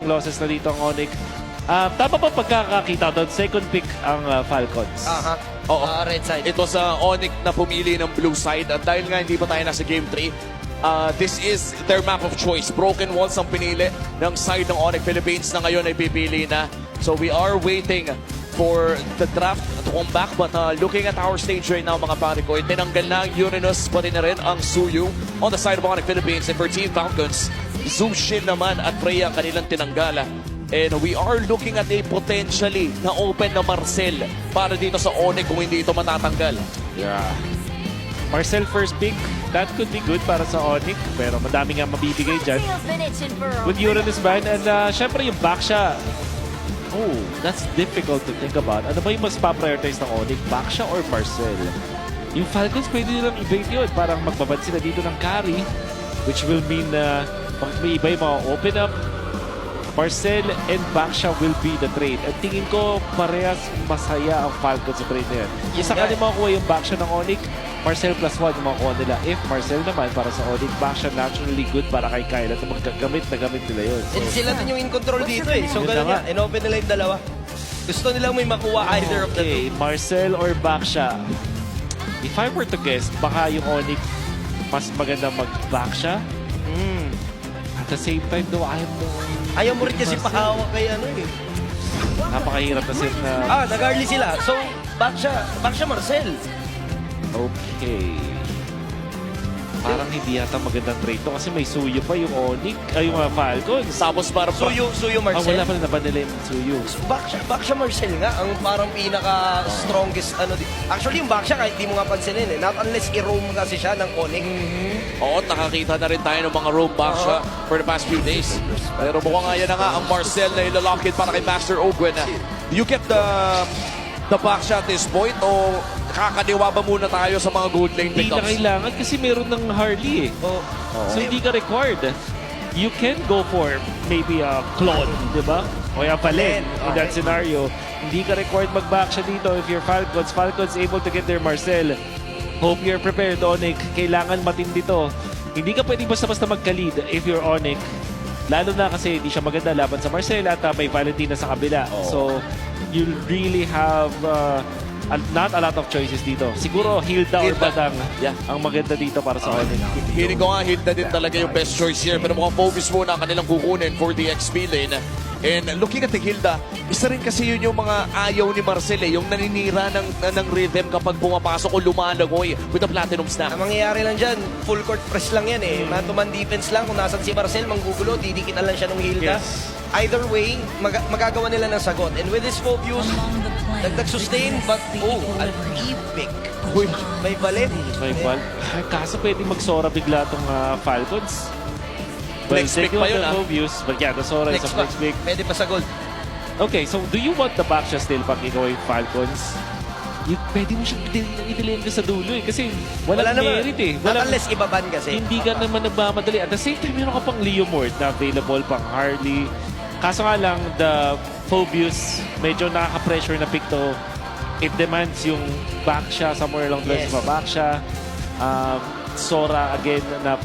losses na dito ang Onyx. Tama ba pagkakakita doon? Second pick ang Falcons. Oo. Red side. Ito sa Onyx na pumili ng blue side. At dahil nga hindi pa tayo nasa game 3, this is their map of choice. Broken Walls ang pinili ng side ng Onyx Philippines na ngayon ay pipili na. So we are waiting for the draft to come back. But looking at our stage right now, mga pare ko, tinanggal na ang Uranus, pati na rin ang Suyu on the side of Onyx Philippines. And for Team Falcons, Zushin naman at Freya ang kanilang tinanggala. And we are looking at a potentially na open na Marcel para dito sa Onyx kung hindi ito matatanggal. Yeah. Marcel first pick, that could be good para sa Onyx. Pero madami nga mabibigay dyan. With Uranus ban. And syempre yung Baksha. Oh, that's difficult to think about. Ano ba yung mas pa-prioritize ng Onyx? Baksha or Marcel? Yung Falcons pwede nilang i-bait yun. Parang magbabad sila dito ng carry. Which will mean na pag may iba yung mga open up, Marcel and Baksha will be the trade. At tingin ko, parehas masaya ang Falcons sa trade na yan. Isa ka din makukuha yung Baksha ng Onyx, Marcel +1 yung makukuha nila. If Marcel naman para sa Onyx, Baksha naturally good para kay Kyle at magagamit na gamit nila yun. And sila din yung in control dito eh. So Yun na ganun nga. yan. In-open nila yung dalawa. Gusto nilang may makuha either of the two. Okay, Marcel or Baksha? If I were to guess, baka yung Onyx mas maganda mag-Baksha. At the same time though, Ayaw mo rin kasi pahawak kay ano eh. napakahirap na set na. Nag-early sila. So, Baksha Marcel. Okay. Parang hindi yata magandang trade to kasi may Suyo pa yung Onyx, ay yung Falcons. Tapos para Suyu Ah, Marcel. wala pala na nila yung Suyo. Baksha Marcel nga, ang parang pinaka-strongest ano. Actually, yung Baksha kahit di mo nga pansinin eh. Not unless i-roam kasi siya ng Onyx. Oo, nakakita na rin tayo ng mga roam back siya for the past few days. Pero mukhang nga yan na nga ang Marcel na ilalakit para kay Master Ogwen. Do you get the back shot at this point o kakadiwa ba muna tayo sa mga gold lane Hindi na pickups? kailangan kasi meron ng Harley eh. So hindi ka required. You can go for maybe a Claude, di ba? O kaya Valen in that scenario. Hindi ka required mag-back siya dito if you're Falcons. Falcons able to get their Marcel. Hope you're prepared, Onyx. Kailangan matindi to. Hindi ka pwedeng basta-basta magka-lead if you're Onyx. Lalo na kasi hindi siya maganda laban sa Marcel at may Valentina sa kabila. So, you really have not a lot of choices dito. Siguro Hilda or Hilda. Badang Yeah. ang maganda dito para sa Onyx. Hiling ko nga, Hilda din talaga yung best choice here. Pero mukhang focus muna ang kanilang kukunin for the XP lane. And looking at the Hilda, isa rin kasi yun yung mga ayaw ni Marcel eh. Yung naninira ng rhythm kapag pumapasok o lumalagoy with the Platinum Snap. Ang mangyayari lang dyan, full court press lang yan eh. Man-to-man defense lang. Kung nasan si Marcel, manggugulo, didikitan lang siya ng Hilda. Yes. Either way, magagawa nila ng sagot. And with this focus, dagdag sustain, but an epic. Uy, May Valen. May bal. Kaso pwede mag-Sora bigla itong Falcons. Next pick pa yun, Views. But yeah, the Sora is Next a pa. next pick. Pwede pa sa gold. Okay, so do you want the Baksha still pag ikaw ay Falcons? Pwede mo siyang i-delay ka sa dulo eh. Kasi walang merit eh. Not unless ibaban kasi. Hindi ka naman nagmamadali. At the same time, meron ka pang Leomord na available, pang Harley. Kaso nga lang, the Phobius, medyo nakaka-pressure na pick to. It demands yung Baksha, somewhere along the lines of a Baksha. Sora again na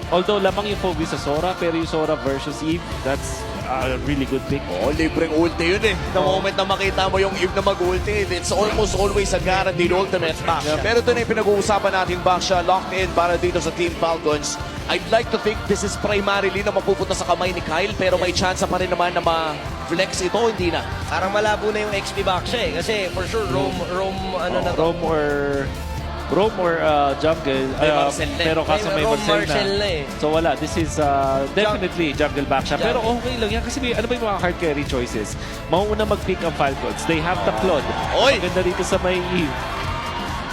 although lamang yung Phobius sa Sora, pero yung Sora versus Eve, that's a really good pick. oh, libreng ulti yun eh. The moment na makita mo yung Eve na mag-ulti, it's almost always a guaranteed ultimate. Pero ito na yung pinag-uusapan natin, Baksha, locked in para dito sa Team Falcons. I'd like to think this is primarily na mapupunta sa kamay ni Kyle, pero may chance pa rin naman na ma-flex ito, hindi na. Parang malabo na yung XP Baksha eh. Kasi for sure, Rome or Jungle. May Marcel na. Pero kaso may Marcel na. eh. So wala, this is definitely Jungle Baksha. Pero okay lang yan kasi ano ba yung mga hard carry choices? Mauuna mag-pick ang Falcons. They have the Claude. Oy! Maganda dito sa may Eve.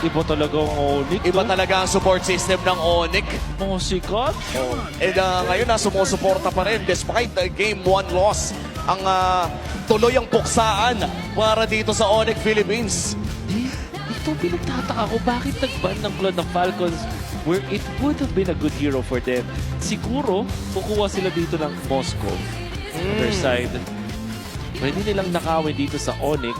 Iba talaga ang Onyx. Iba talaga ang support system ng Onyx. Sikat. And ngayon na sumusuporta pa rin despite the game 1 loss. Ang tuloy ang puksaan para dito sa Onyx Philippines. Dito pinagtataka ko bakit nag-ban ng Claude ng Falcons where it would have been a good hero for them. Siguro, kukuha sila dito ng Moscow. Other side. Pwede nilang nakawin dito sa Onyx.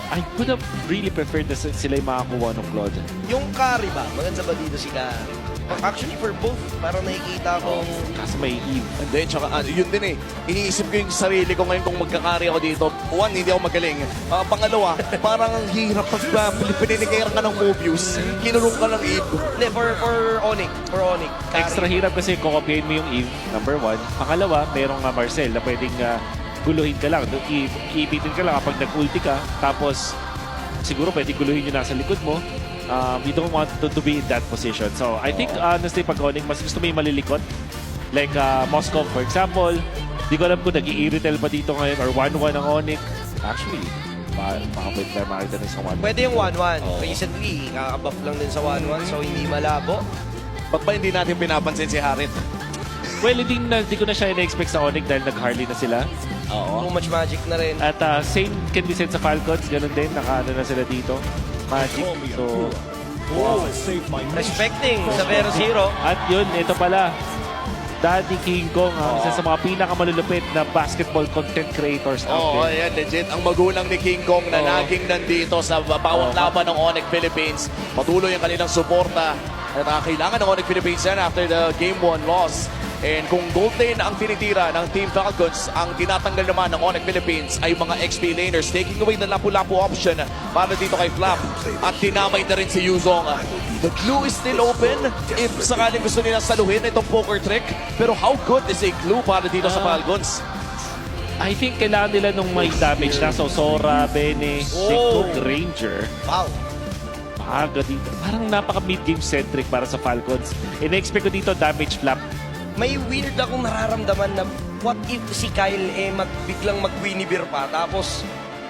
I would have really preferred na sila yung makakuha ng Claude. Yung carry ba? Maganda ba dito si carry? Actually, for both, parang nakikita kong... Kasi may Eve. And then, tsaka, yun din iniisip ko yung sarili ko ngayon kung magkakari ako dito. One, hindi ako magaling. Pangalawa, parang ang hirap pag pininigayan ka ng Mobius, kinulong ka ng Eve. Hindi, for Onyx. For Onyx. Extra hirap kasi kokopyahin mo yung Eve, number 1. Pangalawa, merong Marcel na pwedeng guluhin ka lang. Iipitin ka lang kapag nag-ulti ka. Tapos, siguro pwede guluhin yung nasa likod mo. You don't want to be in that position. So, I think, honestly, pag Onyx, mas gusto mo yung malilikot. Like Moscow, for example. Di ko alam kung nag-i-retail pa dito ngayon or 1-1 ang Onyx. Actually, baka pwede tayo makita na sa 1-1. Pwede yung 1-1. Recently, kakabuff lang din sa 1-1, so hindi malabo. Ba't ba hindi natin pinapansin si Harit? Well, hindi ko na siya ina-expect sa Onyx dahil nag-Harley na sila. Too much magic na rin. At same can be said sa Falcons. Ganun din. Nakaano na sila dito. Magic. So, Respecting sa Vero Zero. at yun, ito pala. Daddy King Kong, isa sa mga pinakamalulupit na basketball content creators out Oo, there. ayan, legit. Ang magulang ni King Kong na Oo. laging nandito sa bawat laban ng Onyx Philippines. Patuloy ang kanilang suporta. At kailangan ng Onyx Philippines yan after the Game 1 loss. And kung gold lane ang tinitira ng Team Falcons, ang tinatanggal naman ng Onyx Philippines ay mga XP laners, taking away the lapu-lapu option para dito kay Flap. At dinamay na rin si Yuzong. The glue is still open if sakaling gusto nila saluhin itong poker trick. Pero how good is a glue para dito sa Falcons? I think kailangan nila nung may damage na. So, Sora, Bene, Sigtug, Ranger. Wow. Maaga dito. Parang napaka mid-game centric para sa Falcons. In-expect ko dito damage flap. May weird akong nararamdaman na what if si Kyle biglang mag-Winnie pa tapos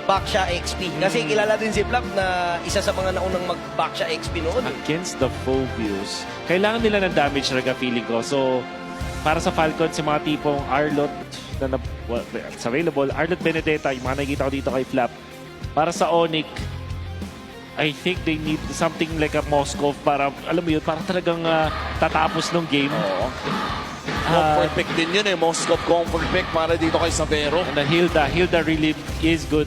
back siya XP. Kasi kilala din si Flap na isa sa mga naunang mag-back siya XP noon. Against the Phobius, kailangan nila ng damage talaga feeling ko. So, para sa Falcons, yung mga tipong Arlot na it's available, Arlot Benedetta, yung mga nakikita ko dito kay Flap. Para sa Onyx, I think they need something like a Moskov para, alam mo yun, para talagang tatapos ng game. Oo. Comfort pick din yun Moskov comfort pick para dito kay Savero. And then Hilda really is good.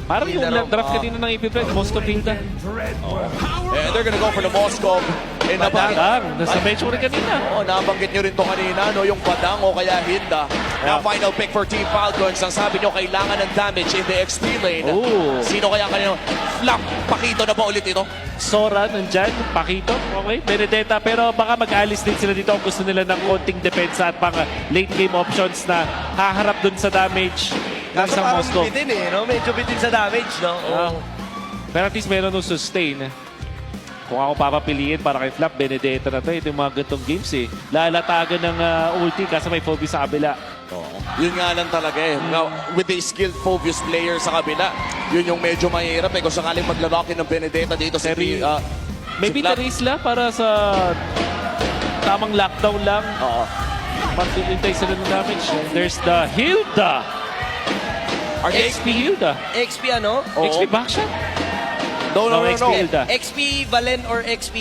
Parang yung Hilda draft kanina ng Ipipred, Moskov Hilda. And they're gonna go for the Moskov. And Padang, nasa bench ko rin kanina. nabanggit nyo rin to kanina, no? Yung Padang o kaya Hilda. Now, final pick for Team Falcons. Ang sabi nyo, kailangan ng damage in the XP lane. Oh. Sino kaya kanina? Flap! Pakito na ba ulit ito? Sora nandyan, Pakito, okay, Benedetta. Pero baka mag-alis din sila dito kung gusto nila ng konting depensa at pang late game options na haharap dun sa damage ng Kaso isang parang Moskov. bitin no? Medyo bitin sa damage, no? Pero at least meron nung sustain. Kung ako papapiliin para kay Flap, Benedetta na to. Ito yung mga gantong games Lalatagan ng ulti kasi may Phobia sa kabila. Yun nga lang talaga Now, with the skilled Phobius player sa kabila, yun yung medyo mahirap Kung sakaling maglalockin ng Benedetta dito sa Maybe Flap. Terisla para sa tamang lockdown lang. Oo. Pagpilintay sila ng damage. There's the Hilda. XP Hilda. XP ano? Oo. XP back shot? No. XP Hilda. XP Valen or XP...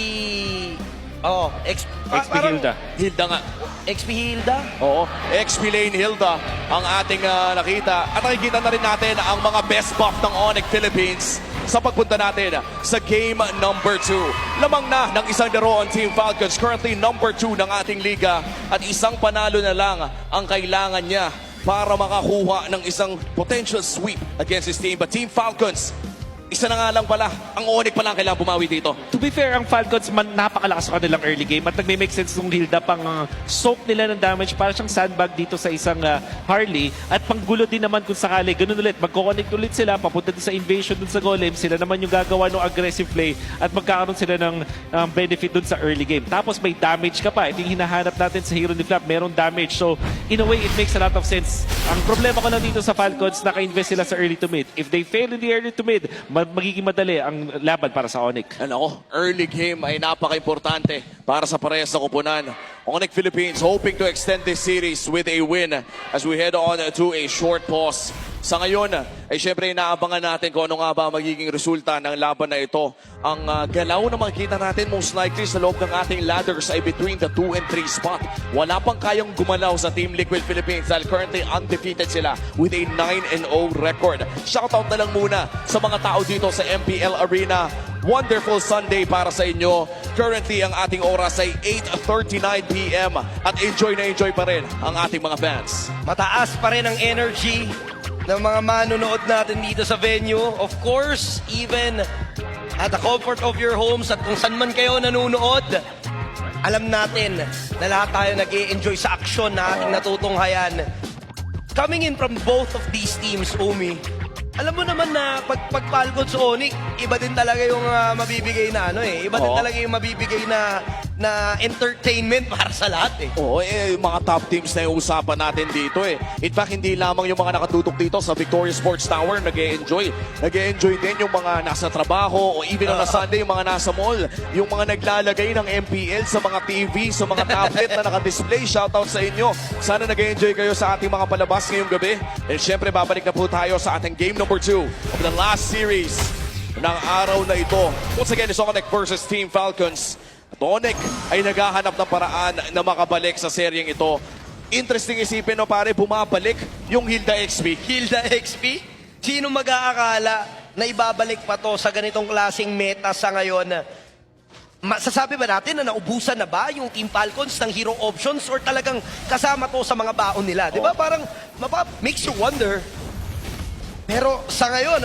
Oo, XP parang Hilda. Hilda nga. XP Hilda? Oo. XP Lane Hilda ang ating nakita. At nakikita na rin natin ang mga best buff ng Onyx Philippines sa pagpunta natin sa game number 2. Lamang na ng isang laro ang Team Falcons. Currently number 2 ng ating liga. At isang panalo na lang ang kailangan niya para makakuha ng isang potential sweep against his team. But Team Falcons, isa na nga lang pala, ang Onyx pa lang kailangan bumawi dito. To be fair, ang Falcons napakalakas sa kanilang early game at nagme-make sense nung Hilda pang soak nila ng damage para siyang sandbag dito sa isang Harley at panggulo din naman kung sakali. Ganun ulit, magkoconnect ulit sila, papunta din sa invasion dun sa golem. Sila naman yung gagawa ng aggressive play at magkakaroon sila ng benefit dun sa early game. Tapos may damage ka pa. Ito yung hinahanap natin sa hero ni Flap, meron damage. So, in a way, it makes a lot of sense. Ang problema ko lang dito sa Falcons, naka-invest sila sa early to mid. If they fail in the early to mid, magiging madali ang laban para sa Onyx. Ano, early game ay napaka-importante para sa parehas na kupunan. Onyx Philippines hoping to extend this series with a win as we head on to a short pause. Sa ngayon, ay syempre inaabangan natin kung ano nga ba magiging resulta ng laban na ito. Ang galaw na makikita natin most likely sa loob ng ating ladders ay between the 2 and 3 spot. Wala pang kayang gumalaw sa Team Liquid Philippines dahil currently undefeated sila with a 9-0 record. Shoutout na lang muna sa mga tao dito sa MPL Arena. wonderful Sunday para sa inyo. Currently, ang ating oras ay 8:39 p.m. at enjoy na enjoy pa rin ang ating mga fans. Mataas pa rin ang energy ng mga manonood natin dito sa venue. Of course, even at the comfort of your homes at kung saan man kayo nanonood, alam natin na lahat tayo nag-i-enjoy sa aksyon na ating natutunghayan. Coming in from both of these teams, Umi, alam mo naman na pag Falcons Onyx, iba din talaga yung mabibigay na Iba din Oo. talaga yung mabibigay na entertainment para sa lahat eh. Oo, mga top teams na yung usapan natin dito eh. In fact, hindi lamang yung mga nakatutok dito sa Victoria Sports Tower nag-e-enjoy. Nag-e-enjoy din yung mga nasa trabaho o even on a Sunday, yung mga nasa mall. Yung mga naglalagay ng MPL sa mga TV, sa mga tablet na naka-display. Shoutout sa inyo. Sana nag-e-enjoy kayo sa ating mga palabas ngayong gabi. And syempre, babalik na po tayo sa ating game number 2 of the last series ng araw na ito. Once again, it's Onyx versus Team Falcons. At Onyx ay naghahanap ng paraan na makabalik sa seryeng ito. Interesting isipin, no pare, bumabalik yung Hilda XP. Hilda XP? Sino mag-aakala na ibabalik pa to sa ganitong klaseng meta sa ngayon? Masasabi ba natin na naubusan na ba yung Team Falcons ng hero options or talagang kasama to sa mga baon nila? Di ba? Parang makes you wonder. Pero sa ngayon,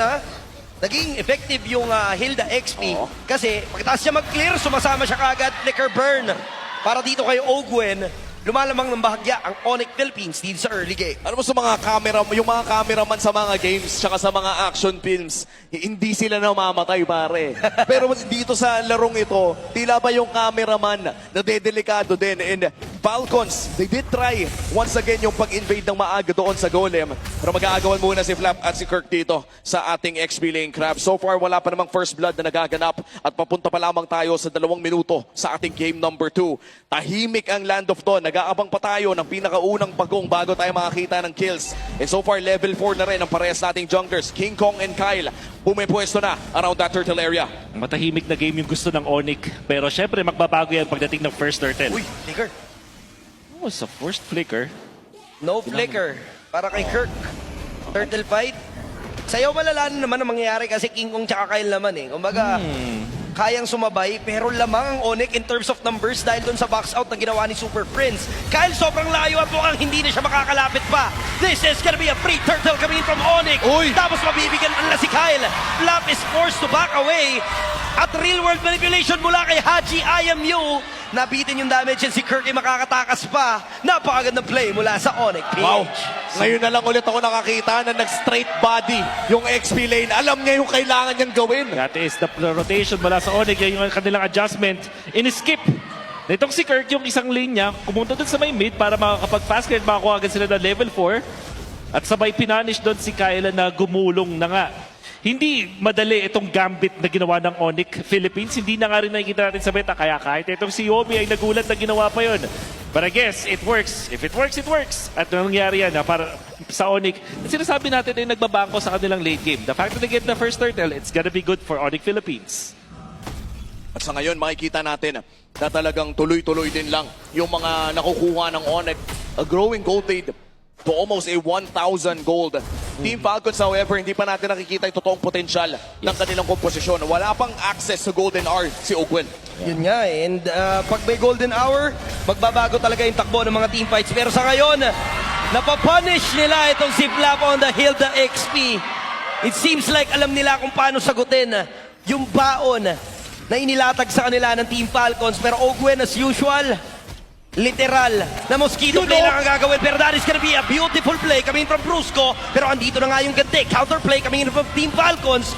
naging effective yung Hilda XP. Kasi pagkatapos siya mag-clear, sumasama siya kaagad, flicker burn. Para dito kay Ogwen, lumalamang ng bahagya ang Onyx Philippines dito sa early game. Ano mo sa mga camera, yung mga cameraman sa mga games, tsaka sa mga action films, hindi sila namamatay, pare. Pero dito sa larong ito, tila ba yung cameraman nadedelikado din. And Falcons, they did try once again yung pag-invade ng maaga doon sa Golem. Pero mag-aagawan muna si Flap at si Kirk dito sa ating XP Lane Crab. So far, wala pa namang first blood na nagaganap at papunta pa lamang tayo sa 2 minuto sa ating game number 2. Tahimik ang Land of Dawn. Nag-aabang pa tayo ng pinakaunang pagong bago tayo makakita ng kills. And so far, level 4 na rin ang parehas nating junglers, King Kong and Kyle. Pumipwesto na around that turtle area. Matahimik na game yung gusto ng Onyx. Pero syempre, magbabago yan pagdating ng first turtle. Uy, flicker. Oh, sa first flicker. No flicker. Para kay Kirk. Turtle fight. Sa'yo malalaman naman ang mangyayari kasi King Kong tsaka Kyle naman eh. Kumbaga, kayang sumabay pero lamang ang Onyx in terms of numbers dahil doon sa box out na ginawa ni Super Prince. Kyle sobrang layo at mukhang hindi na siya makakalapit pa. This is gonna be a free turtle coming in from Onyx. Uy! Tapos mabibigyan na si Kyle. Flap is forced to back away. At real world manipulation mula kay Haji IMU. Nabitin yung damage yan si Kirk ay makakatakas pa. Napakagandang play mula sa Onyx PH. Wow! Ngayon na lang ulit ako nakakita na nag-straight body yung XP Lane. Alam niya yung kailangan niyang gawin. That is the rotation mula sa Onyx. Yan yung kanilang adjustment. In-skip. Itong si Kirk, yung isang lane niya, pumunta doon sa may mid para makakapag-fast clear, makakuha agad sila ng level 4. At sabay pinanish doon si Kyle na gumulong na nga. Hindi madali itong gambit na ginawa ng Onyx Philippines. Hindi na nga rin nakikita natin sa beta. Kaya kahit itong si Yomi ay nagulat na ginawa pa yun. But I guess it works. If it works, it works. At nangyari yan para sa Onyx. At sinasabi natin ay nagbabangko sa kanilang late game. The fact that they get the first turtle, it's gonna be good for Onyx Philippines. At sa ngayon, makikita natin na talagang tuloy-tuloy din lang yung mga nakukuha ng Onyx. A growing gold lead to almost a 1,000 gold. Team Falcons, however, hindi pa natin nakikita yung totoong potensyal ng kanilang komposisyon. Wala pang access sa Golden Hour si Ogwen. Yun nga eh. And pag may golden hour, magbabago talaga yung takbo ng mga team fights. Pero sa ngayon, napapunish nila itong si Flap on the Hilda XP. It seems like alam nila kung paano sagutin yung baon na inilatag sa kanila ng Team Falcons. Pero Ogwen, as usual, literal na mosquito play lang ang gagawin. Pero that is gonna be a beautiful play coming from Brusco. Pero andito na nga yung gante. Counter play coming from Team Falcons.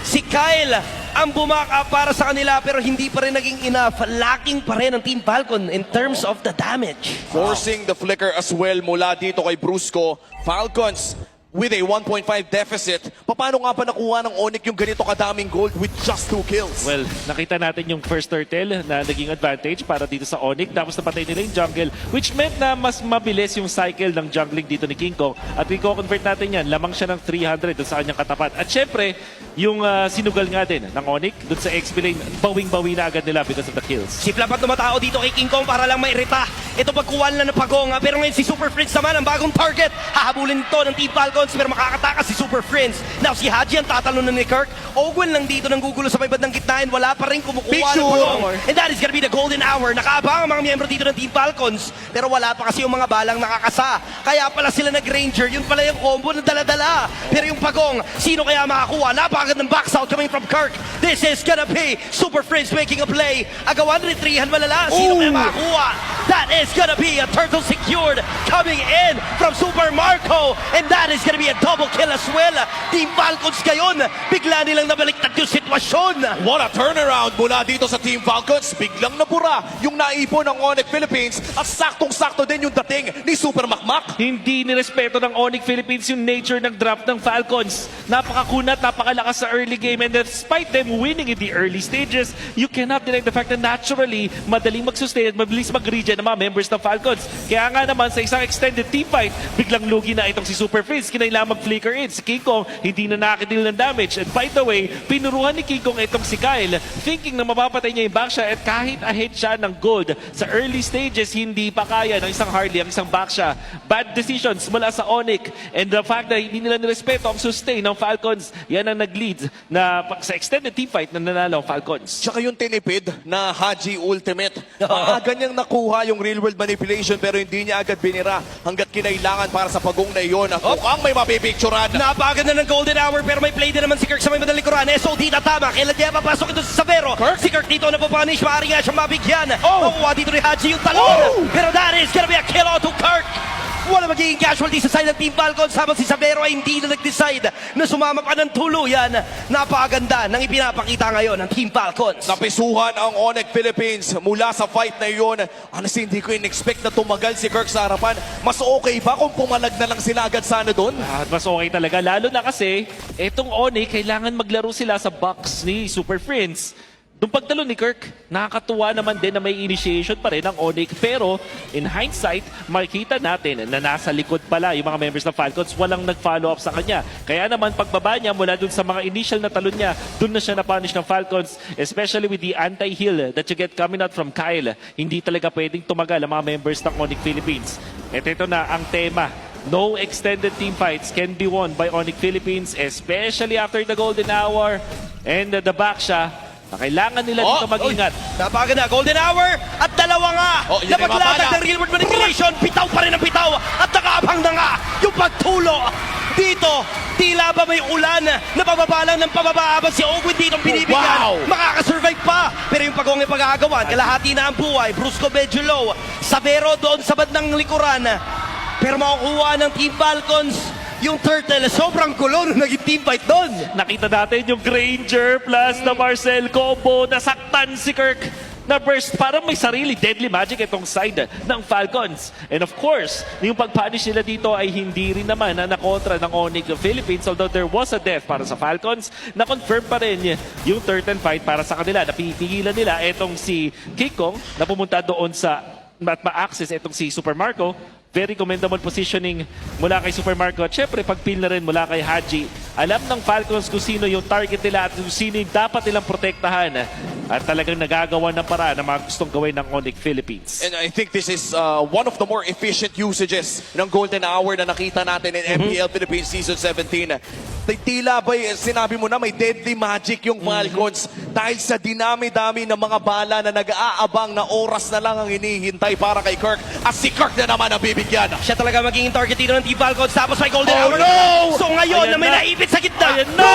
Si Kyle ang bumaka para sa kanila pero hindi pa rin naging enough. Lacking pa rin ang Team Falcon in terms of the damage. Forcing the flicker as well mula dito kay Brusco. Falcons with a 1.5 deficit. Paano nga pa nakuha ng Onyx yung ganito kadaming gold with just 2 kills? Well, nakita natin yung first turtle na naging advantage para dito sa Onyx. Tapos napatay nila yung jungle, which meant na mas mabilis yung cycle ng jungling dito ni King Kong. At i-convert natin yan, lamang siya ng 300 doon sa kanyang katapat. At syempre, yung sinugal nga din ng Onyx doon sa XP lane, bawing-bawi na agad nila because of the kills. Si Flap at tumatao dito kay King Kong para lang mairita Ito pagkuha na ng Pagong. Pero ngayon si Super Friends naman ang bagong target. Hahabulin ito ng Team Falcons pero makakatakas si Super Friends. Now si Haji ang tatalon ni Kirk. Owen lang dito ng gugulo sa may bandang gitna and wala pa rin kumukuha ng Picture. Pagong. And that is gonna be the golden hour. Nakaabang ang mga miyembro dito ng Team Falcons. Pero wala pa kasi yung mga balang nakakasa. Kaya pala sila nag-Ranger. Yun pala yung combo na dala-dala. Pero yung Pagong, sino kaya makakuha? Napakagandang box out coming from Kirk. This is gonna be Super Friends making a play. Agawan rin 3 malala. Sino kaya makakuha? That is gonna be a turtle secured coming in from Super Marco. And that is gonna be a double kill as well. Team Falcons ngayon, bigla nilang nabaliktad yung sitwasyon. What a turnaround mula dito sa Team Falcons. Biglang nabura yung naipon ng Onyx Philippines at saktong-sakto din yung dating ni Super Makmak. Hindi nirespeto ng Onyx Philippines yung nature ng draft ng Falcons. Napakakunat, napakalakas sa early game, and despite them winning in the early stages, you cannot deny the fact that naturally, madaling mag-sustain at mabilis mag-regen ng mga members ng Falcons. Kaya nga naman sa isang extended team fight, biglang lugi na itong si Super Friends. Kinailangan mag-flicker in. Si King Kong hindi na nakadeal ng damage. And by the way, pinuruhan ni King Kong itong si Kyle, thinking na mapapatay niya yung backsha, at kahit ahead siya ng gold sa early stages, hindi pa kaya ng isang Harley, ang isang backsha. Bad decisions mula sa Onyx, and the fact na hindi nila nirespeto ang sustain ng Falcons, yan ang nag-lead na sa extended team fight na nanalo ang Falcons. Tsaka yung tinipid na Haji Ultimate. Maaga niyang nakuha yung real world manipulation pero hindi niya agad binira hanggat kinailangan para sa Pagong na iyon. At mukhang may mapipicturan. Napakaganda ng golden hour pero may play din naman si Kirk sa may madaling likuran. SOD na tama. Kailan niya papasok ito sa Savero? Si Kirk dito na papanish. Maaari nga siyang mabigyan. Makuha dito ni Haji yung talon. Pero that is gonna be a kill out to Kirk. Wala magiging casualty sa side ng Team Falcons habang si Savero ay hindi na nag-decide na sumama pa ng tuluyan. Napakaganda ng ipinapakita ngayon ng Team Falcons. Napisuhan ang Onyx Philippines mula sa fight na iyon. Honestly, hindi ko in-expect na tumagal si Kirk sa harapan. Mas okay ba kung pumalag na lang sila agad sana doon? At mas okay talaga, lalo na kasi etong Onyx, kailangan maglaro sila sa box ni Super Friends. Nung pagtalo ni Kirk, nakakatuwa naman din na may initiation pa rin ng Onyx. Pero in hindsight, makikita natin na nasa likod pala yung mga members ng Falcons. Walang nag-follow up sa kanya. Kaya naman pagbaba niya mula dun sa mga initial na talon niya, dun na siya na-punish ng Falcons. Especially with the anti-heal that you get coming out from Kyle. Hindi talaga pwedeng tumagal ang mga members ng Onyx Philippines. At ito na ang tema. No extended team fights can be won by Onyx Philippines, especially after the golden hour and the backsha. Na kailangan nila dito mag-ingat. Napakaganda, golden hour at dalawa nga Yun na ay paglatag mapala. ng real world manipulation. Bitaw pa rin ang bitaw at nakaabang na nga yung pagtulo. Dito, tila ba may ulan na pababalang ng pababa si Owen dito ang binibigyan. Wow! Makakasurvive pa. Pero yung Pagong ay pag-aagawan. Kalahati na ang buhay. Brusco medyo low. Savero doon sa bandang likuran. Pero makukuha ng Team Falcons yung Turtle. Sobrang gulo nung naging team fight doon. Nakita natin yung Granger plus na Marcel combo. Nasaktan si Kirk na burst. Parang may sarili deadly magic itong side ng Falcons. And of course, yung pag-punish nila dito ay hindi rin naman na nakontra ng Onyx Philippines. Although there was a death para sa Falcons, na-confirm pa rin yung turtle fight para sa kanila. Napipigilan nila itong si King Kong na pumunta doon sa at ma-access itong si Super Marco. Very commendable positioning mula kay Super Marco. At syempre, pag-peel na rin mula kay Haji. Alam ng Falcons kung sino yung target nila at kung sino yung dapat nilang protektahan. At talagang nagagawa ng paraan na mga gustong gawin ng Onyx Philippines. And I think this is one of the more efficient usages ng golden hour na nakita natin in MPL Philippines Season 17. Tila ba sinabi mo na may deadly magic yung Falcons dahil sa dinami-dami ng mga bala na nag-aabang na oras na lang ang hinihintay para kay Kirk at si Kirk na naman ang bibigyan. Siya talaga magiging target dito ng Team Falcons. Tapos may golden Oh, hour. no! So ngayon Ayan na may na. naipit sa gitna. Ayan na!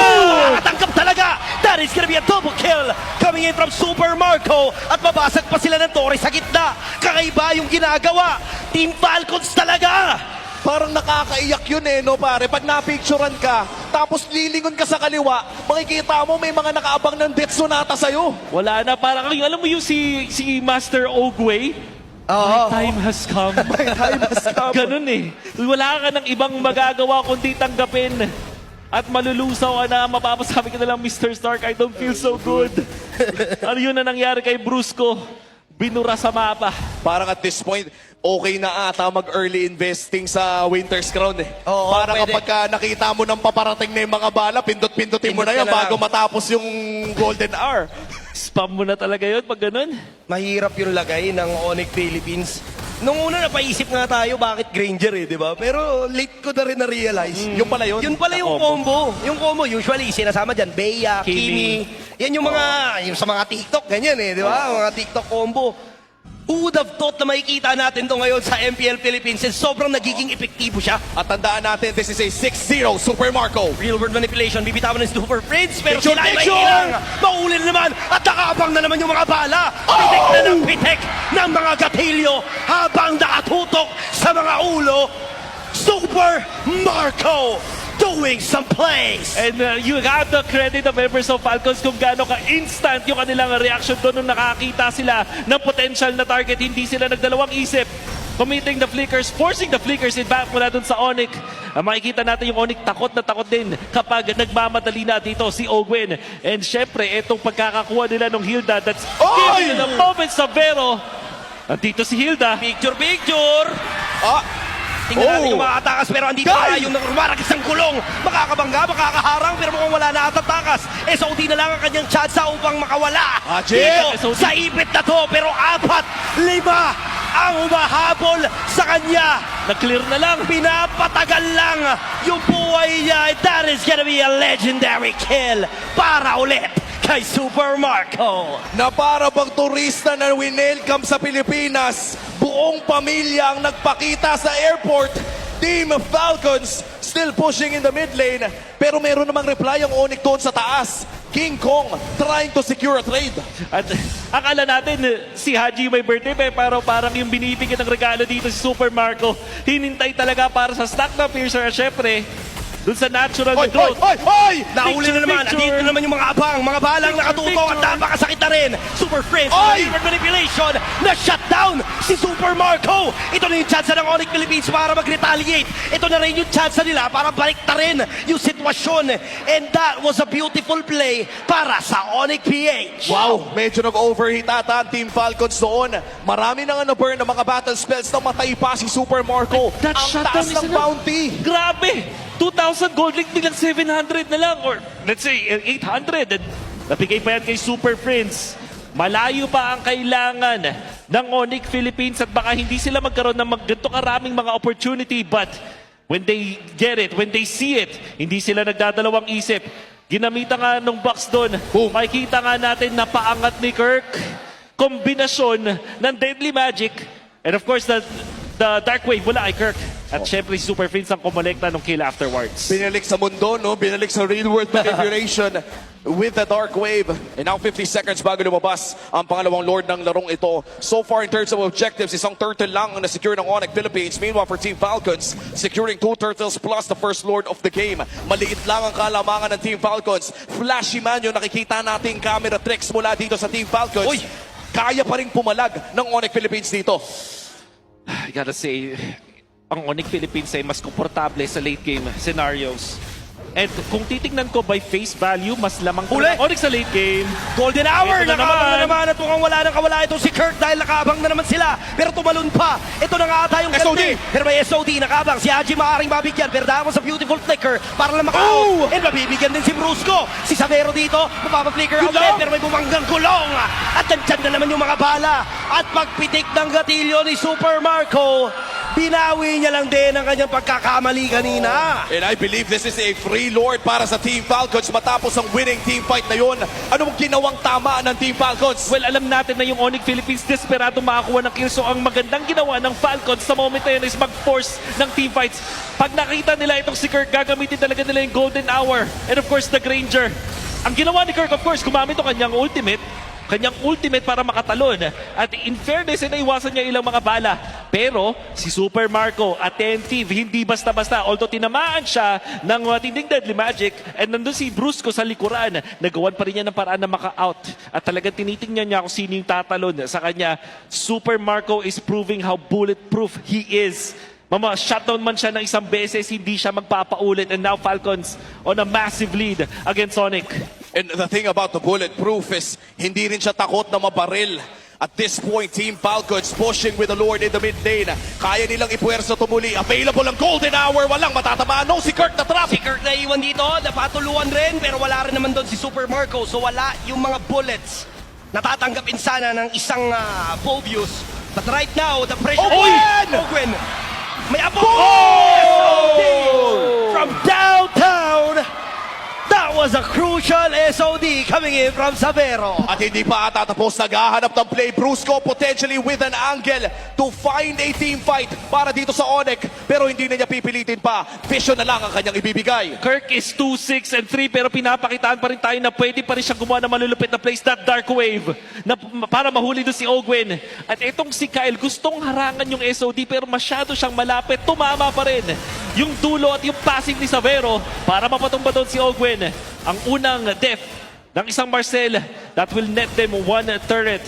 Nakatangkap talaga. That is gonna be a double kill. Coming in from Super Marco. At mabasag pa sila ng Torres sa gitna. Kakaiba yung ginagawa. Team Falcons talaga. Parang nakakaiyak yun no pare. Pag napicturan ka, tapos lilingon ka sa kaliwa, makikita mo may mga nakaabang ng Death Sonata sa'yo. Wala na, parang alam mo yung si Master Ogway? My time has come. My time has come. Ganun Wala ka ng ibang magagawa kundi tanggapin. At malulusaw ka na, mapapasabi ka na lang, Mr. Stark, I don't feel so good. Ano yun na nangyari kay Brusco? Binura sa mapa. Parang at this point, okay na ata mag-early investing sa Winter's Crown Oo, para pwede. kapag nakita mo ng paparating na yung mga bala, pindot-pindutin mo na yan Pindot ka na bago lang. matapos yung golden hour. Spam mo na talaga yun pag ganun. Mahirap yung lagay ng Onyx Philippines. Nung una napaisip nga tayo bakit Granger di ba? Pero late ko na rin na-realize. Yung pala yun. Yun pala yung combo. Yung combo, usually sinasama dyan, Bea, Kimi. Kimi. Yan yung mga, yung sa mga TikTok, ganyan di ba? Mga TikTok combo. Who would have thought na makikita natin to ngayon sa MPL Philippines and sobrang nagiging epektibo siya. At tandaan natin, this is a 6-0 Super Marco. Real world manipulation, bibitawan ng Super Prince, pero Picture, sila ay picture! maiilang. Mauli na naman at nakaabang na naman yung mga bala. Pitik na ng pitik ng mga gatilyo habang nakatutok sa mga ulo. Super Marco doing some plays. And you have to credit the members of Falcons kung gaano ka-instant yung kanilang reaction doon nung nakakita sila ng potential na target. Hindi sila nagdalawang isip. Committing the flickers, forcing the flickers in back mula doon sa Onyx. Makikita natin yung Onyx takot na takot din kapag nagmamadali na dito si Ogwen. And syempre, itong pagkakakuha nila ng Hilda, that's Oy! giving the moment sa Vero. Nandito si Hilda. Picture. Tingnan natin yung mga atakas pero andito na yung rumaragis ng kulong. Makakabangga, makakaharang pero mukhang wala na at atakas. SOD na lang ang kanyang tsansa upang makawala. Magic! Dito sa ipit na to pero 4-5 ang humahabol sa kanya. Na-clear na lang. Pinapatagal lang yung buhay niya. That is gonna be a legendary kill para ulit kay Super Marco. Na para bang turista na winelcome sa Pilipinas, buong pamilya ang nagpakita sa airport. Team Falcons still pushing in the mid lane, pero meron namang reply ang Onyx doon sa taas. King Kong trying to secure a trade. At akala natin si Haji may birthday pero parang yung binibigyan ng regalo dito si Super Marco. Hinintay talaga para sa stack na Piercer. Syempre, dun sa natural na growth. Nahuli na naman. Picture. Andito naman yung mga abang, mga balang nakatutok at napakasakit na rin. Super Prince, favorite manipulation, na shutdown si Super Marco. Ito na yung chance ng Onyx Philippines para mag-retaliate. Ito na rin yung chance nila para baliktarin yung sitwasyon. And that was a beautiful play para sa Onyx PH. Wow, medyo nag-overheat ata ang Team Falcons doon. Marami na nga na-burn ng mga battle spells na matay pa si Super Marco. That Ang shutdown taas is ng enough. bounty. Grabe! 2,000 gold link biglang 700 na lang or let's say 800. And nabigay pa yan kay Super Prince. Malayo pa ang kailangan ng Onyx Philippines at baka hindi sila magkaroon ng ganito karaming mga opportunity but when they get it, when they see it, hindi sila nagdadalawang isip. Ginamitan nga nung box doon. Makikita nga natin na paangat ni Kirk. Kombinasyon ng Deadly Magic and of course the Dark Wave mula kay Kirk. At syempre si Super Prince ang kumolekta ng kill afterwards. Binalik sa mundo, no? Binalik sa real world manipulation with the Dark Wave. And now 50 seconds bago lumabas ang pangalawang Lord ng larong ito. So far in terms of objectives, isang turtle lang ang na-secure ng Onyx Philippines. Meanwhile for Team Falcons, securing 2 turtles plus the first Lord of the game. Maliit lang ang kalamangan ng Team Falcons. Flashy man yung nakikita nating camera tricks mula dito sa Team Falcons. Uy! Kaya pa rin pumalag ng Onyx Philippines dito. I gotta say, ang Onyx Philippines ay mas komportable sa late game scenarios. And kung titingnan ko by face value, mas lamang ko Huli! ng Onyx sa late game. Golden Hour, Ito na nakabang na naman. naman at mukhang wala nang kawala itong si Kurt dahil nakabang na naman sila. Pero tumalon pa. Ito na nga ata yung SOD. ganda. Pero may SOD nakabang. Si Haji maaaring mabigyan. Pero dahil sa beautiful flicker para lang maka-out. And mabibigyan din si Brusco. Si Savero dito, mapapa-flicker out din. Pero may bumanggang gulong. At dyan na naman yung mga bala. At pagpitik ng gatilyo ni Super Marco, binawi niya lang din ang kanyang pagkakamali kanina. And I believe this is a free Lord para sa Team Falcons matapos ang winning team fight na yun. Anong ginawang tama ng Team Falcons? Well, alam natin na yung Onyx Philippines desperado makakuha ng kill. So, ang magandang ginawa ng Falcons sa moment na yun is mag-force ng team fights. Pag nakita nila itong si Kirk, gagamitin talaga nila yung Golden Hour. And of course, the Granger. Ang ginawa ni Kirk, of course, gumamit ang kanyang ultimate para makatalon. At in fairness, naiwasan niya ilang mga bala. Pero si Super Marco, attentive, hindi basta-basta. Although tinamaan siya ng matinding Deadly Magic and nandun si Brusco sa likuran, nagawan pa rin niya ng paraan na maka-out. At talagang tinitingnan niya kung sino yung tatalon sa kanya. Super Marco is proving how bulletproof he is. Shutdown man siya ng isang beses, hindi siya magpapaulit. And now Falcons on a massive lead against Onyx. And the thing about the bulletproof is hindi rin siya takot na mabaril. At this point, Team Falcons pushing with the Lord in the mid lane. Kaya nilang ipuwersa tumuli. Available ang Golden Hour. Walang matatamaan. No, si Kirk na trap. Si Kirk na iwan dito, napatuluan rin, pero wala rin naman doon si Super Marco. So wala yung mga bullets. Natatanggapin sana ng isang Phobius But right now, the pressure... Ogwen! Ogwen! May apo! Oh! SOD from downtown! That was a crucial SOD coming in from Sabero. At hindi pa tatapos, naghahanap ng play. Brusco potentially with an angle to find a team fight para dito sa Onyx. Pero hindi na niya pipilitin pa. Vision na lang ang kanyang ibibigay. Kirk is 2-6-3 pero pinapakitaan pa rin tayo na pwede pa rin siya gumawa ng malulupit na plays, that Dark Wave na para mahuli doon si Ogwen. At itong si Kyle gustong harangan yung SOD pero masyado siyang malapit, tumama pa rin yung dulo at yung passing ni Savero para mapatumba doon si Ogwen. Ang unang death ng isang Marcel that will net them one turret.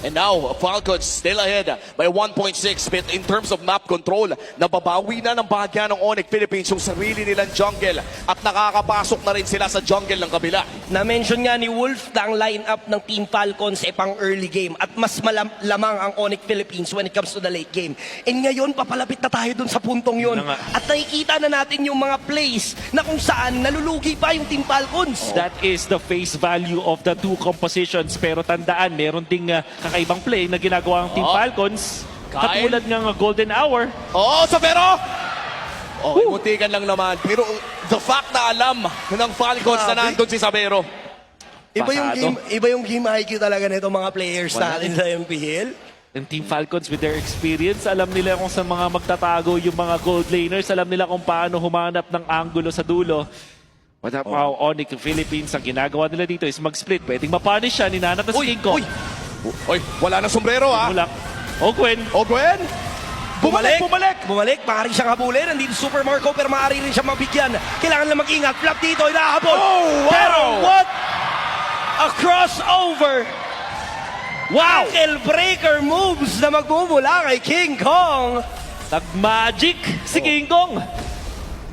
And now, Falcons still ahead by 1.6. But in terms of map control, nababawi na ng bahagya ng Onyx Philippines yung sarili nilang jungle. At nakakapasok na rin sila sa jungle ng kabila. Na-mention nga ni Wolf na ang lineup ng Team Falcons ay pang early game at mas lamang ang Onyx Philippines when it comes to the late game. And ngayon, papalapit na tayo dun sa puntong yun. Yun na nga. At nakikita na natin yung mga plays na kung saan nalulugi pa yung Team Falcons. That is the face value of the two compositions. Pero tandaan, meron ding kakaibang play na ginagawa ng Team Falcons. Kyle. Katulad ng Golden Hour. Oh, Savero! Okay, muntikan lang naman. Pero the fact na alam ng Falcons na Grabe. nandun si Savero. Iba yung game IQ talaga nito mga players natin sa MPL. Yung Team Falcons with their experience, alam nila kung sa mga magtatago yung mga gold laners, alam nila kung paano humanap ng angulo sa dulo. But how Onyx Philippines, ang ginagawa nila dito is mag-split. Pwedeng mapunish siya, ninanap na si King Kong. Oy, wala na sombrero ha. Mulak. Ogwen. Ogwen! Bumalik, maaari siyang habulin. Nandito Super Marco, pero maaari rin siyang mabigyan. Kailangan lang mag-ingat. Flap dito, inahabol. Oh, wow! Pero what? A crossover. Wow! Ankle breaker moves na magmumula kay King Kong. Nag-magic si King Kong.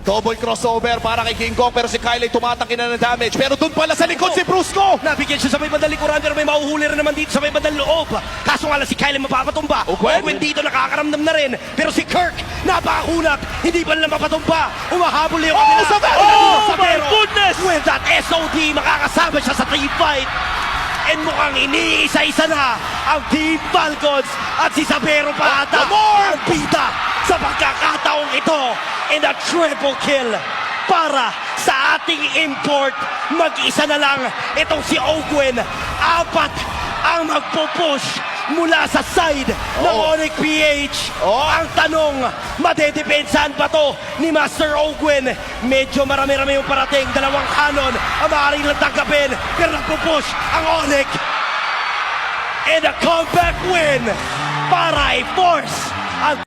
Double crossover para kay King Kong, pero si Kyle ay tumatangin na ng damage. Pero doon pala sa likod si Brusco! Nabigyan siya sa may bandang likuran, pero may mahuhuli rin naman dito sa may bandang loob. Kaso nga lang si Kyle ay mapapatumba. Ogwen dito nakakaramdam na rin. Pero si Kirk, napakakunat. Hindi pa nila mapatumba. Umahabol yung kabila. Savero! Oh, Savero! my goodness! With that SOD, makakasama siya sa team fight. And mukhang iniisa-isa na ang Team Falcons at si Savero pa ata ang bida sa pagkakataong ito in a triple kill para sa ating import. Mag-isa na lang itong si Ogwen. 4 ang magpupush mula sa side ng Onyx PH. Ang tanong, madedepensahan ba to ni Master Ogwen? Medyo marami-rami yung parating. 2 kanon ang maaaring lang tanggapin. Pero nagpupush ang Onyx. And a comeback win para i-force ang